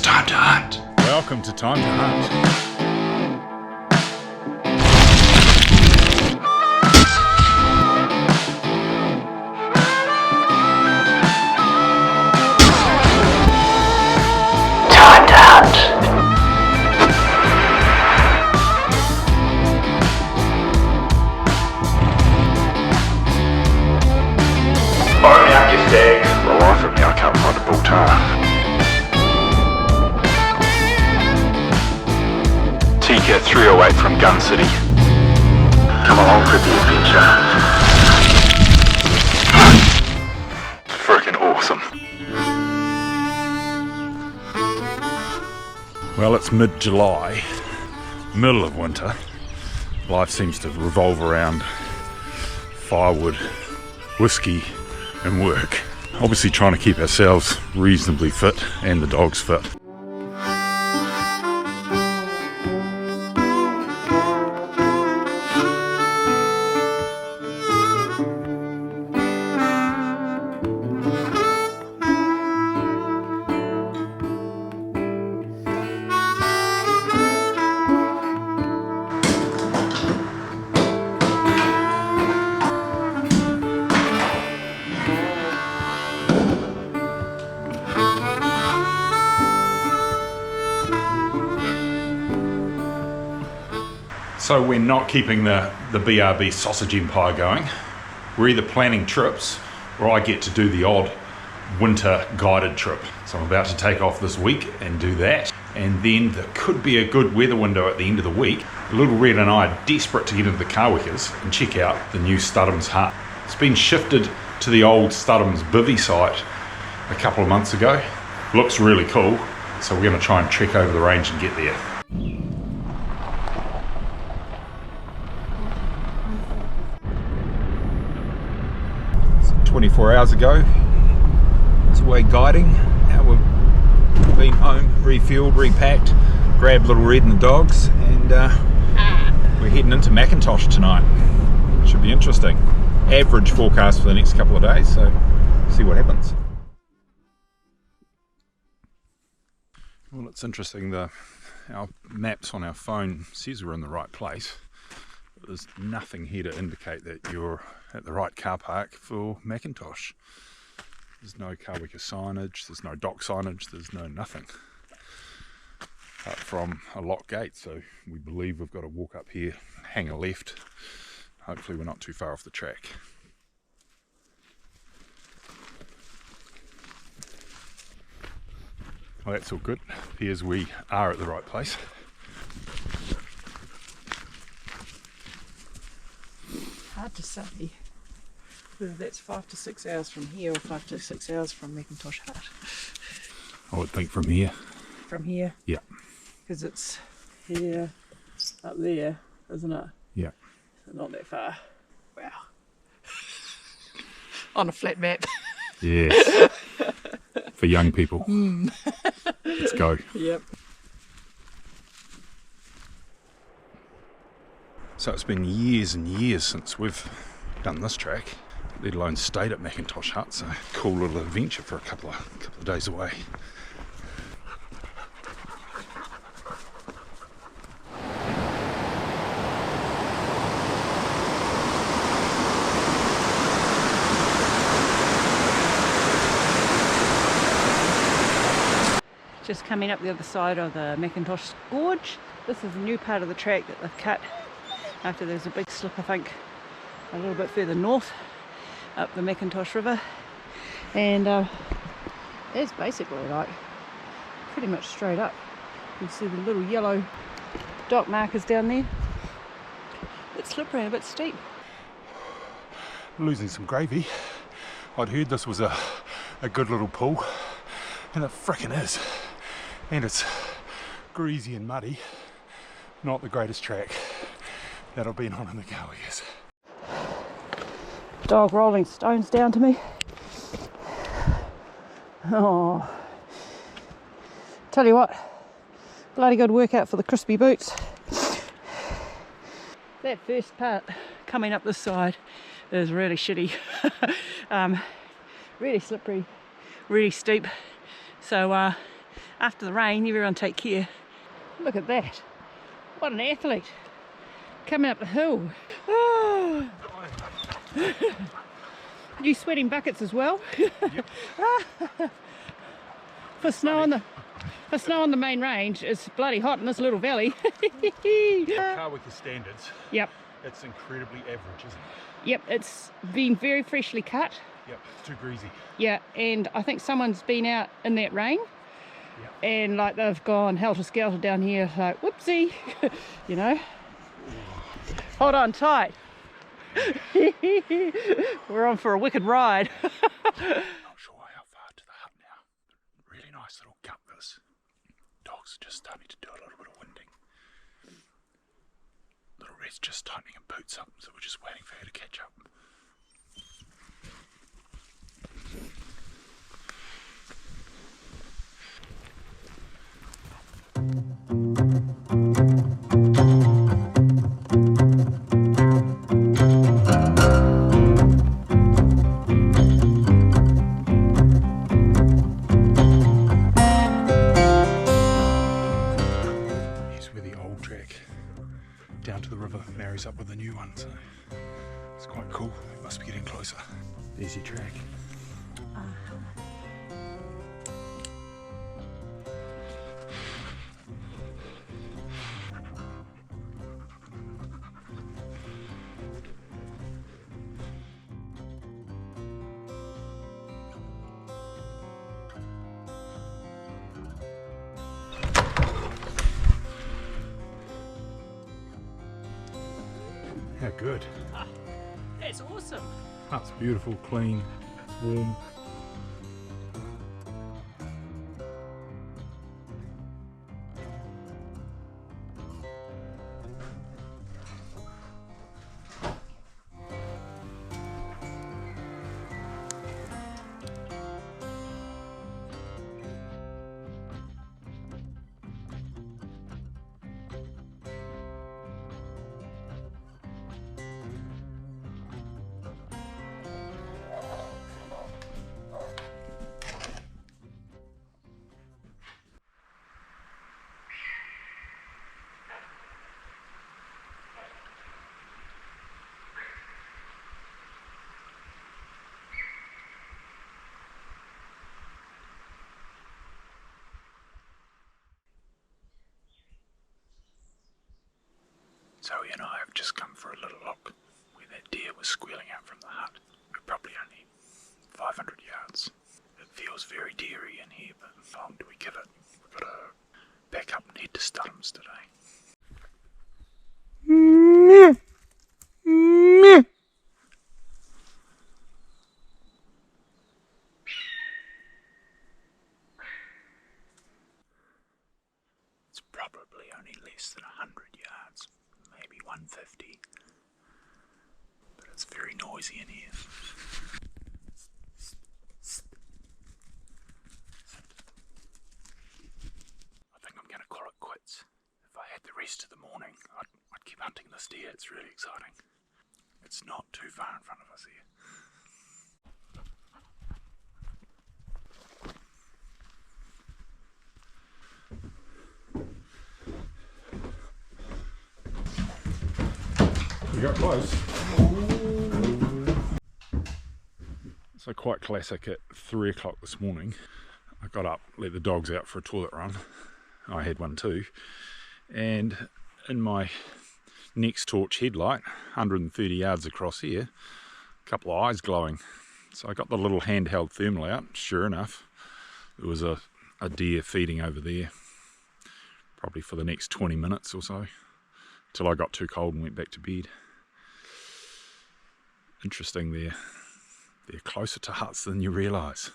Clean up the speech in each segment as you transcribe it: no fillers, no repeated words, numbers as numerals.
time to hunt. Welcome to Time to Hunt. Time to hunt. Fire me up your stag. For the life of me, I can't find a bull tar. T-Cat 308 from Gun City. Come along for the adventure. Freaking awesome. Well, it's mid-July, middle of winter. Life seems to revolve around firewood, whiskey and work. Obviously trying to keep ourselves reasonably fit and the dogs fit. So we're not keeping the BRB sausage empire going. We're either planning trips or I get to do the odd winter guided trip. So I'm about to take off this week and do that. And then there could be a good weather window at the end of the week. Little Red and I are desperate to get into the Kawekas and check out the new Studholme's hut. It's been shifted to the old Studholme's bivvy site a couple of months ago. Looks really cool. So we're gonna try and trek over the range and get there. 24 hours ago, it's away guiding. Now we've been home, refueled, repacked, grabbed Little Red and the dogs, and we're heading into Mackintosh tonight. Should be interesting. Average forecast for the next couple of days, so see what happens. Well, it's interesting, our maps on our phone says we're in the right place. There's nothing here to indicate that you're at the right car park for Mackintosh. There's no Kaweka signage, there's no dock signage, there's no nothing. Apart from a lock gate, so we believe we've got to walk up here, hang a left. Hopefully we're not too far off the track. Well, that's all good. Appears we are at the right place. Hard to say whether that's 5 to 6 hours from here or 5 to 6 hours from Mackintosh Hut. I would think from here. From here? Yeah. Because it's here, up there, isn't it? Yeah. So not that far. Wow. On a flat map. Yes. For young people. Let's go. Yep. So it's been years and years since we've done this track, let alone stayed at Mackintosh Hut, so cool little adventure for a couple of days away. Just coming up the other side of the Mackintosh Gorge. This is a new part of the track that they've cut after there's a big slip, I think, a little bit further north up the Mackintosh River, and it's basically like pretty much straight up. You can see the little yellow dock markers down there. It's slippery and a bit steep. Losing some gravy. I'd heard this was a good little pool, and it frickin' is. And it's greasy and muddy. Not the greatest track that I've been on in the Kawekas. Dog rolling stones down to me. Oh, tell you what, bloody good workout for the crispy boots. That first part coming up this side is really shitty. Really slippery, really steep. So after the rain, everyone take care. Look at that. What an athlete. Coming up the hill. Oh. You sweating buckets as well? Yep. For snow on the main range, it's bloody hot in this little valley. Kaweka standards. Yep. It's incredibly average, isn't it? Yep, it's been very freshly cut. Yep, it's too greasy. Yeah, and I think someone's been out in that rain. Yep. And like they've gone helter-skelter down here, like whoopsie, you know. Hold on tight. We're on for a wicked ride. Not sure how far to the hut now. Really nice little gut this. Dog's just starting to do a little bit of winding. Little Red's just tightening her boots up, so we're just waiting for her to catch up. Down to the river marries up with the new one, so it's quite cool. It must be getting closer. There's your track. How good. That's awesome. That's beautiful, clean, warm. Zoe and I have just come for a little look where that deer was squealing out from the hut. We're probably only 500 yards. It feels very deery in here, but how long do we give it? We've got to back up and head to Studholme today. It's probably only less than 100 yards. Maybe 150, but it's very noisy in here. I think I'm going to call it quits. If I had the rest of the morning, I'd keep hunting this deer. It's really exciting. It's not too far in front of us here. We got close. So quite classic at 3 o'clock this morning. I got up, let the dogs out for a toilet run. I had one too. And in my next torch headlight, 130 yards across here, a couple of eyes glowing. So I got the little handheld thermal out. Sure enough, there was a deer feeding over there, probably for the next 20 minutes or so, till I got too cold and went back to bed. Interesting, they're closer to huts than you realise.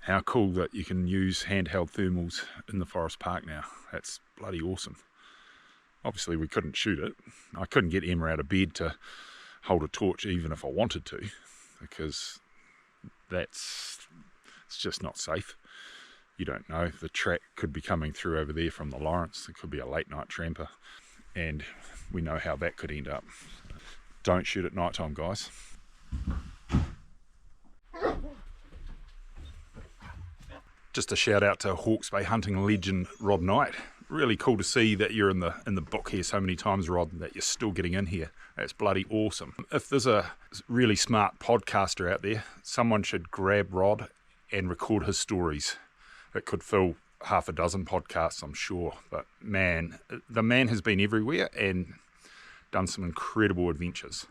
How cool that you can use handheld thermals in the forest park now. That's bloody awesome. Obviously we couldn't shoot it. I couldn't get Emma out of bed to hold a torch even if I wanted to, because it's just not safe. You don't know, the track could be coming through over there from the Lawrence. It could be a late night tramper, and we know how that could end up. Don't shoot at night time, guys. Just a shout out to Hawke's Bay hunting legend Rod Knight. Really cool to see that you're in the book here so many times, Rod, and that you're still getting in here. That's bloody awesome. If there's a really smart podcaster out there, someone should grab Rod and record his stories. It could fill half a dozen podcasts, I'm sure. But man, the man has been everywhere and done some incredible adventures.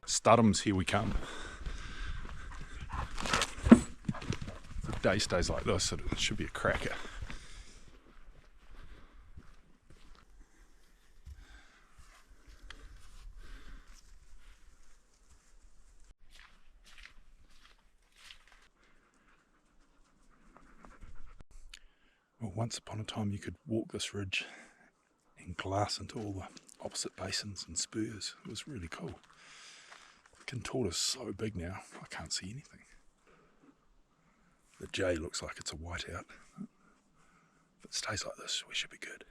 Studholme's, here we come. If the day stays like this, it should be a cracker. Well, once upon a time you could walk this ridge and glass into all the opposite basins and spurs. It was really cool. Mackintosh is so big now, I can't see anything. The J looks like it's a whiteout. If it stays like this, we should be good.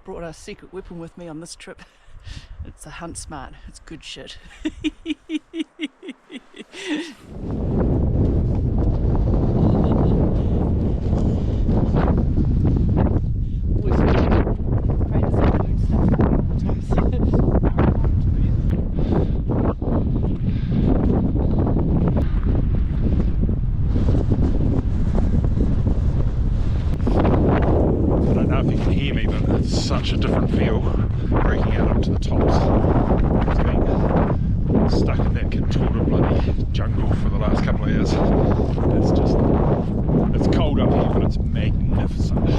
Brought a secret weapon with me on this trip. It's a Hunt Smart. It's good shit. Such a different feel breaking out up to the tops. It's been stuck in that contorted bloody jungle for the last couple of years. It's cold up here, but it's magnificent.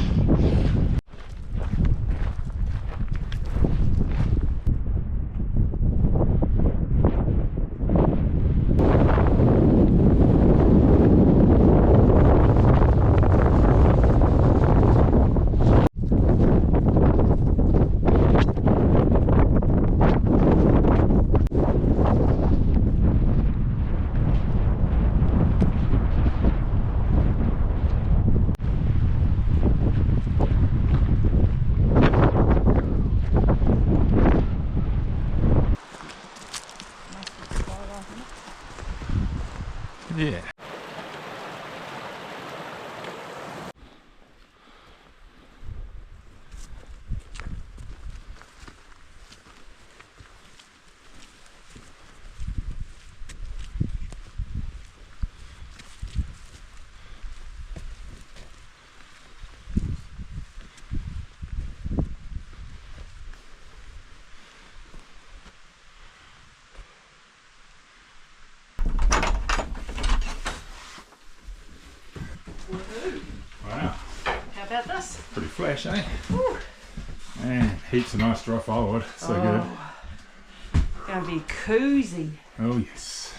Yeah. Wow. How about this? Pretty flash, eh? Woo. Man, heaps of nice dry firewood. So good. Gonna be cozy. Oh yes.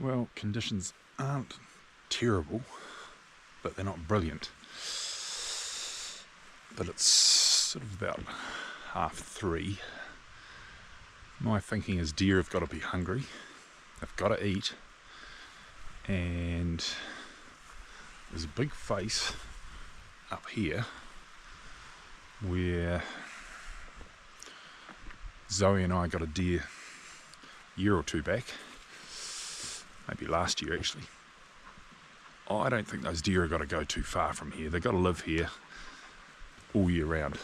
Well, conditions aren't terrible, but they're not brilliant. But it's sort of about 3:30. My thinking is deer have got to be hungry, they've got to eat, and there's a big face up here where Zoe and I got a deer a year or two back, maybe last year actually. I don't think those deer have got to go too far from here. They've got to live here all year round.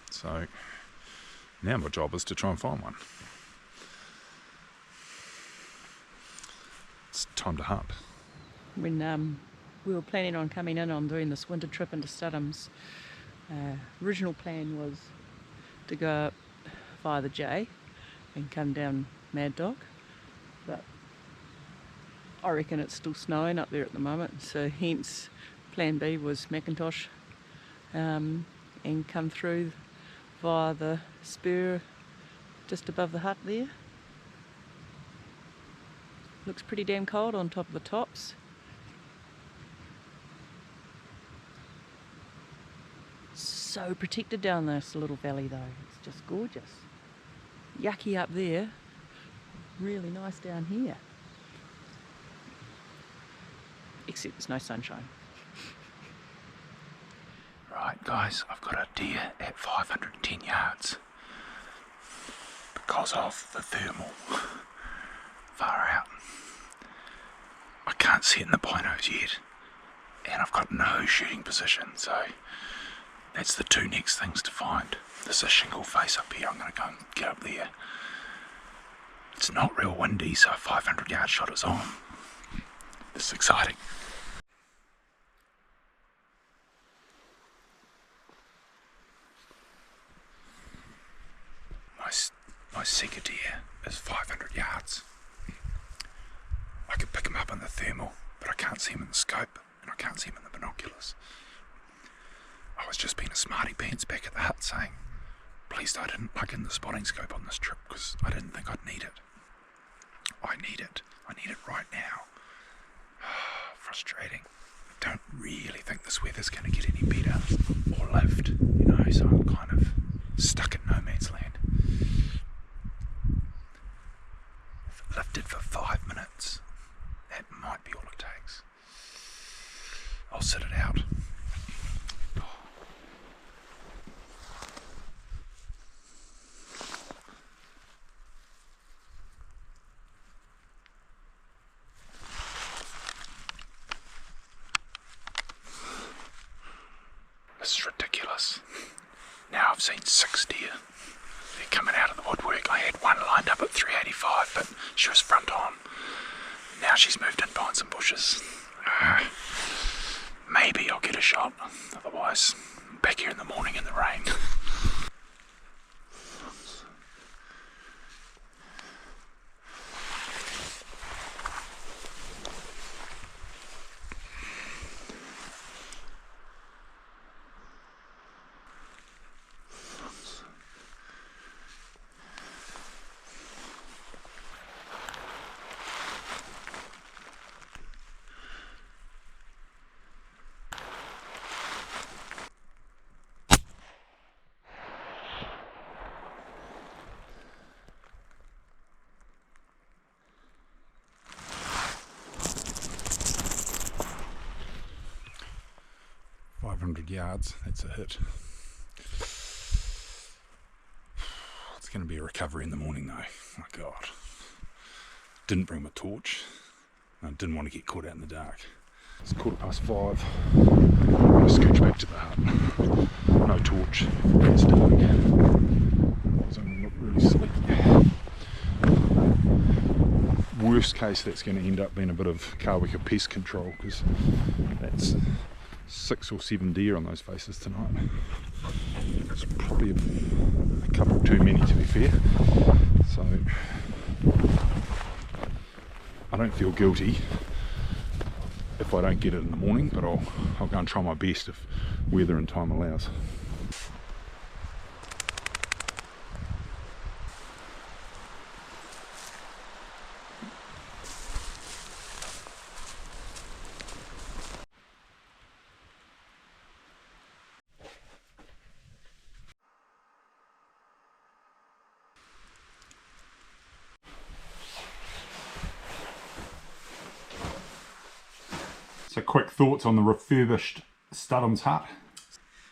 So now my job is to try and find one. It's time to hunt. When we were planning on coming in on doing this winter trip into Studholme's, original plan was to go up via the J and come down Mad Dog, but I reckon it's still snowing up there at the moment, so hence plan B was Mackintosh, and come through via the spur just above the hut there. Looks pretty damn cold on top of the tops. So protected down this little valley though, it's just gorgeous. Yucky up there, really nice down here. Except there's no sunshine. Right guys, I've got a deer at 510 yards because of the thermal. Far out. I can't see it in the binos yet, and I've got no shooting position, so that's the two next things to find. There's a shingle face up here, I'm going to go and get up there. It's not real windy, so a 500 yard shot is on. This is exciting. My seeker deer is 500 yards. I could pick him up in the thermal, but I can't see him in the scope, and I can't see him in the binoculars. I was just being a smarty pants back at the hut saying, please I didn't plug in the spotting scope on this trip because I didn't think I'd need it. I need it. I need it right now. Frustrating. I don't really think this weather's going to get any better or lift, you know, so I'm kind of stuck in no man's land. If it lifted for 5 minutes, that might be all it takes. I'll sit it out. This is ridiculous. Now I've seen 6 deer. They're coming out of the woodwork. I had one lined up at 385, but she was front on. Now she's moved in behind some bushes. Maybe I'll get a shot. Otherwise, I'm back here in the morning in the rain. Yards, that's a hit. It's going to be a recovery in the morning though. My God. Didn't bring my torch. I didn't want to get caught out in the dark. It's 5:15. I'm going to scooch back to the hut. No torch. It's dark. So I'm going to look really sleepy. Worst case, that's going to end up being a bit of Kaweka pest control because that's 6 or 7 deer on those faces tonight. It's probably a couple too many to be fair. So I don't feel guilty if I don't get it in the morning, but I'll go and try my best if weather and time allows. So quick thoughts on the refurbished Studholme's hut.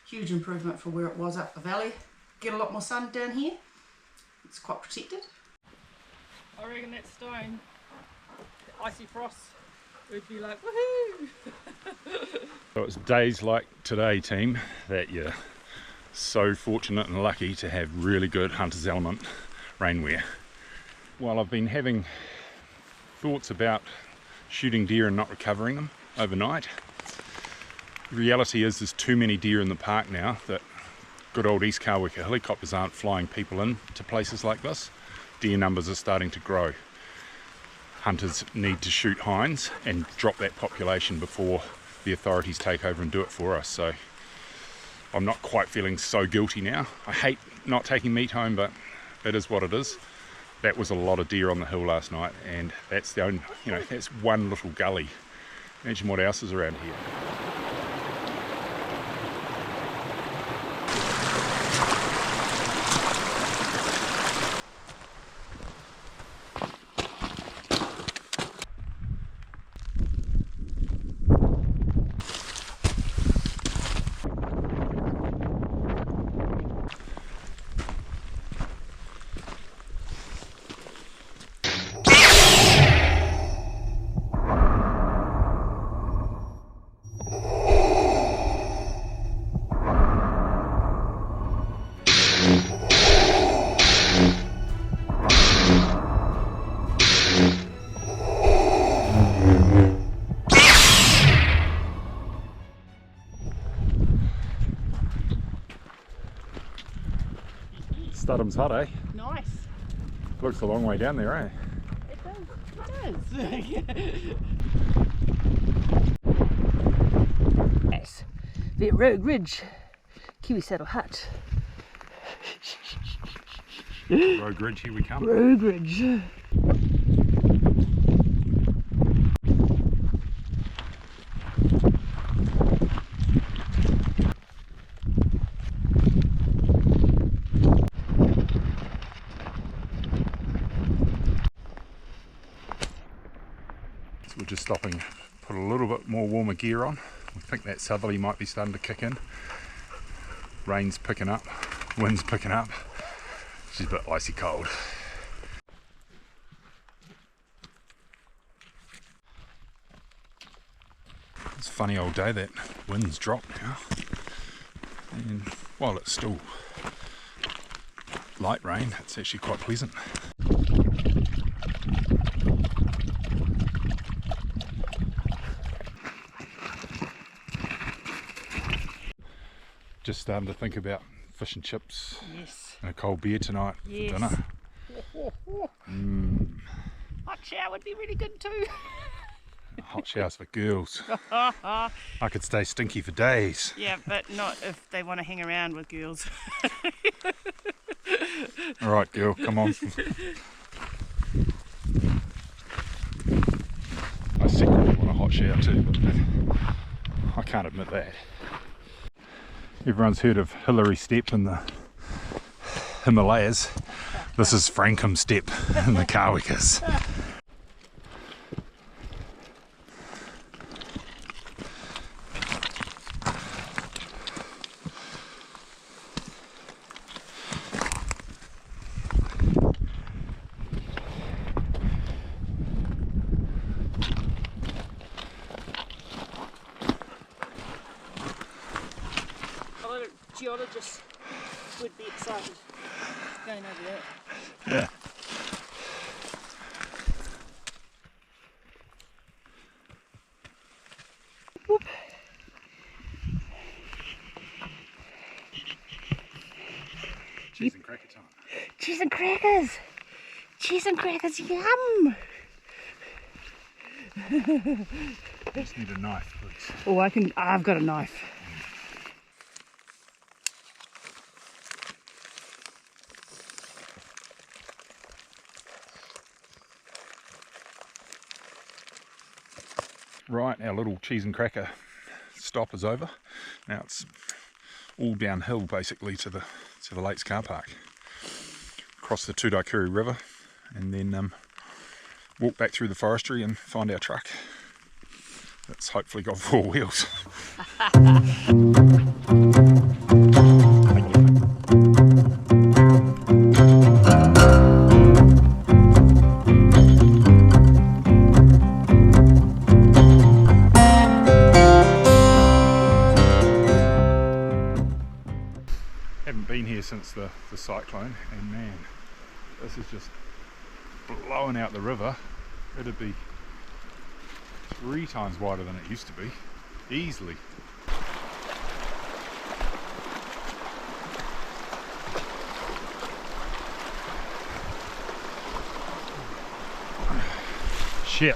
Huge improvement from where it was up the valley. Get a lot more sun down here. It's quite protected. I reckon that stone, the icy frost, would be like, woohoo! So it's days like today, team, that you're so fortunate and lucky to have really good Hunter's Element rainwear. While I've been having thoughts about shooting deer and not recovering them overnight, the reality is there's too many deer in the park now that good old East Kaweka helicopters aren't flying people in to places like this. Deer numbers are starting to grow. Hunters need to shoot hinds and drop that population before the authorities take over and do it for us. So I'm not quite feeling so guilty now. I hate not taking meat home, but it is what it is. That was a lot of deer on the hill last night, and that's the only, that's one little gully. Imagine what else is around here. Studholme's hut, eh? Nice. Looks a long way down there, eh? It does. Yes. The Rogue Ridge Kiwi Saddle Hut. Rogue Ridge, here we come. Rogue Ridge. So we're just stopping, put a little bit more warmer gear on. We think that southerly might be starting to kick in. Rain's picking up, wind's picking up. She's a bit icy cold. It's a funny old day, that wind's dropped now. And while it's still light rain, it's actually quite pleasant. Just starting to think about fish and chips. Yes. And a cold beer tonight for dinner. Hot shower would be really good too. Hot showers for girls. I could stay stinky for days. Yeah, but not if they want to hang around with girls. Alright girl, come on. I secretly want a hot shower too, but I can't admit that. Everyone's heard of Hillary Step in the Himalayas. This is Frankham Step in the Kawekas. Geologists would be excited going over that. Yeah. Whoop. Cheese and cracker time. Cheese and crackers! Cheese and crackers, yum! Just need a knife, please. Oh, I've got a knife. Right, our little cheese and cracker stop is over. Now it's all downhill basically to the Lakes car park. Cross the Studholme River and then walk back through the forestry and find our truck. It's hopefully got 4 wheels. Haven't been here since the cyclone, and man, this is just blowing out the river. It'd be 3 times wider than it used to be, easily. Shit.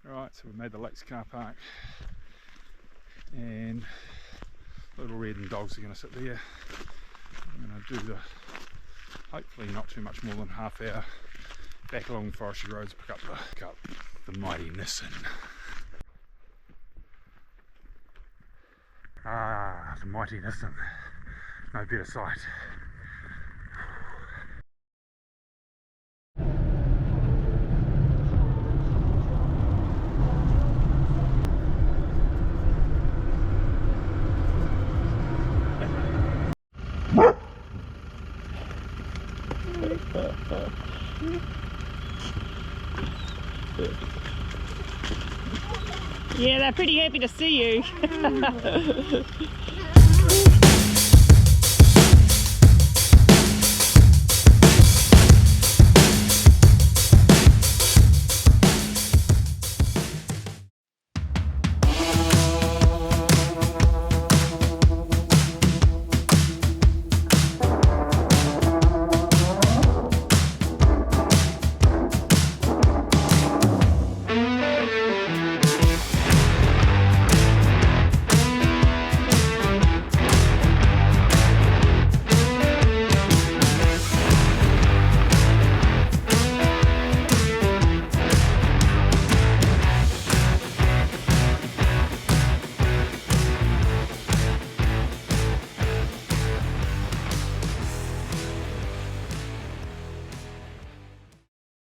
Right, so we've made the Lakes car park, and little red and dogs are going to sit there. I'm going to do the, hopefully not too much more than half hour back along forestry roads, pick up the mighty Nissan. Ah, the mighty Nissan, no better sight. Yeah, they're pretty happy to see you.